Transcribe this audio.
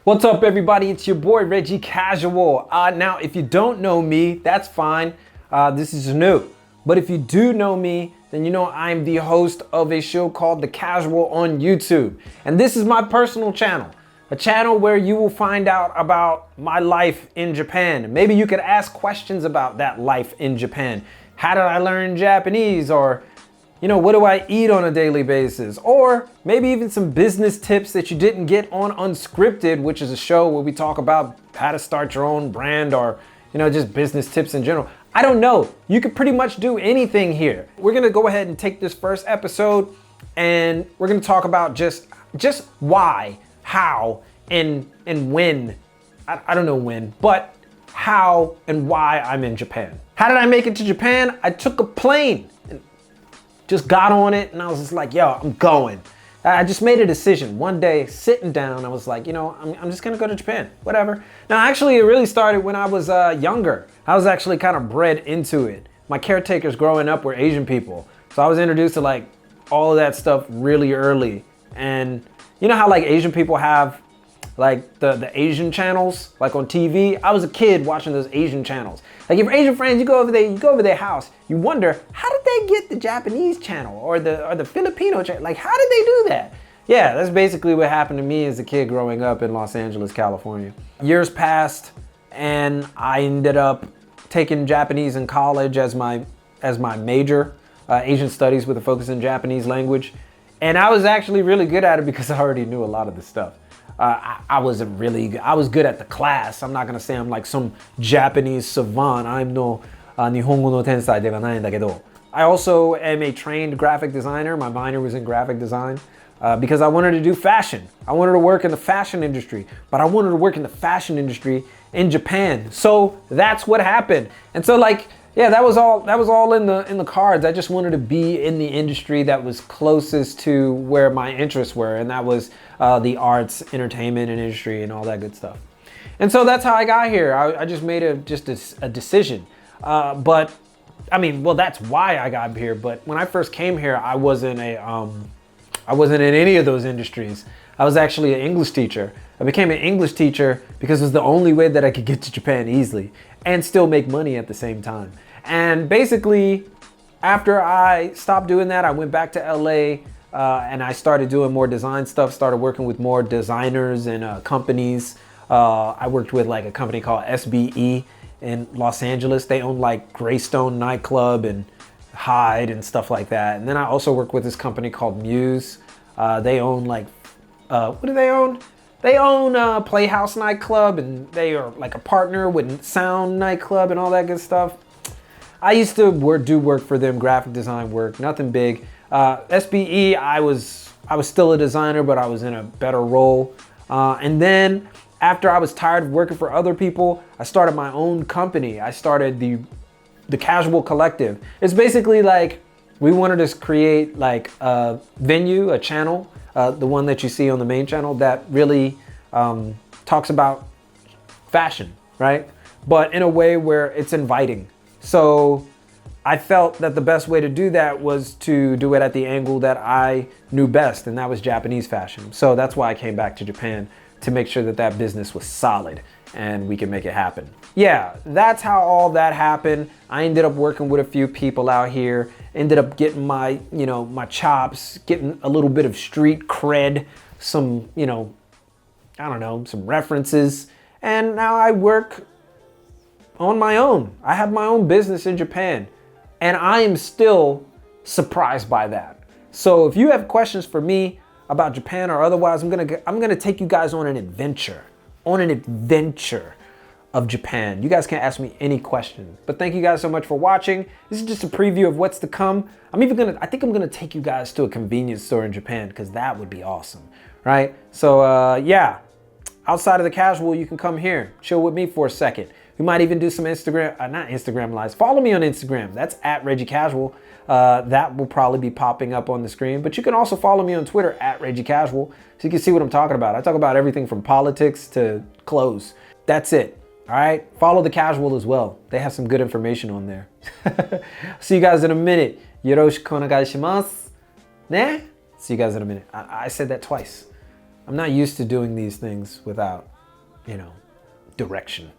What's up, everybody? It's your boy Reggie Casual. Now, if you don't know me, that's fine. This is new. But if you do know me, then you know I'm the host of a show called The Casual on YouTube. And this is my personal channel, a channel where you will find out about my life in Japan. Maybe you could ask questions about that life in Japan. How did I learn Japanese? Or, you know, what do I eat on a daily basis? Or maybe even some business tips that you didn't get on Unscripted, which is a show where we talk about how to start your own brand or, you know, just business tips in general. I don't know. You could pretty much do anything here. We're gonna go ahead and take this first episode and we're gonna talk about just why, how, and when. I don't know when, but how and why I'm in Japan. How did I make it to Japan? I took a plane. Just got on it and I was just like, yo, I'm going. I just made a decision. One day, sitting down, I was like, you know, I'm just gonna go to Japan, whatever. Now, actually, it really started when I was younger. I was actually kind of bred into it. My caretakers growing up were Asian people. So I was introduced to like all of that stuff really early. And you know how like Asian people have like the Asian channels, like on TV? I was a kid watching those Asian channels. Like your Asian friends, you go over their house, you wonder, how did they get the Japanese channel or the Filipino channel? Like, how did they do that? Yeah, that's basically what happened to me as a kid growing up in Los Angeles, California. Years passed and I ended up taking Japanese in college as my major, Asian studies with a focus in Japanese language. And I was actually really good at it because I already knew a lot of the stuff. I was good at the class. I'm not gonna say I'm like some Japanese savant. I'm no Nihongo no tensai de wa nai ndakedo. I also am a trained graphic designer. My minor was in graphic design because I wanted to do fashion. I wanted to work in the fashion industry, but I wanted to work in the fashion industry in Japan. So that's what happened. And so like, yeah, that was all in the cards. I just wanted to be in the industry that was closest to where my interests were, and that was the arts, entertainment, and industry, and all that good stuff. And so that's how I got here. I just made a decision. But I mean, well, that's why I got here. But when I first came here, I wasn't in any of those industries. I was actually an English teacher. I became an English teacher because it was the only way that I could get to Japan easily and still make money at the same time. And basically, after I stopped doing that, I went back to LA and I started doing more design stuff, started working with more designers and companies. I worked with like a company called SBE in Los Angeles. They own like Greystone nightclub and Hyde and stuff like that. And then I also worked with this company called Muse. They own like, what do they own? They own Playhouse nightclub, and they are like a partner with Sound nightclub and all that good stuff. I used to do work for them, graphic design work, nothing big. SBE, I was still a designer, but I was in a better role. And then after I was tired of working for other people, I started my own company. I started the Casual Collective. It's basically like we wanted to create like a venue, a channel, the one that you see on the main channel that really talks about fashion, right? But in a way where it's inviting. So I felt that the best way to do that was to do it at the angle that I knew best, and that was Japanese fashion. So that's why I came back to Japan, to make sure that that business was solid and we can make it happen. Yeah, that's how all that happened. I ended up working with a few people out here, ended up getting my, you know, my chops, getting a little bit of street cred, some, you know, I don't know, some references. And now I work on my own. I have my own business in Japan, and I am still surprised by that. So if you have questions for me about Japan or otherwise, I'm gonna take you guys on an adventure of Japan. You guys can ask me any questions. But thank you guys so much for watching. This is just a preview of what's to come. I think I'm gonna take you guys to a convenience store in Japan, because that would be awesome, right? So yeah, outside of the casual, you can come here, chill with me for a second. We might even do some not Instagram lives. Follow me on Instagram. That's at Reggie Casual. That will probably be popping up on the screen. But you can also follow me on Twitter at Reggie Casual, so you can see what I'm talking about. I talk about everything from politics to clothes. That's it. All right. Follow the Casual as well. They have some good information on there. See you guys in a minute. Yoroshiku onegai shimasu. Ne? See you guys in a minute. I said that twice. I'm not used to doing these things without direction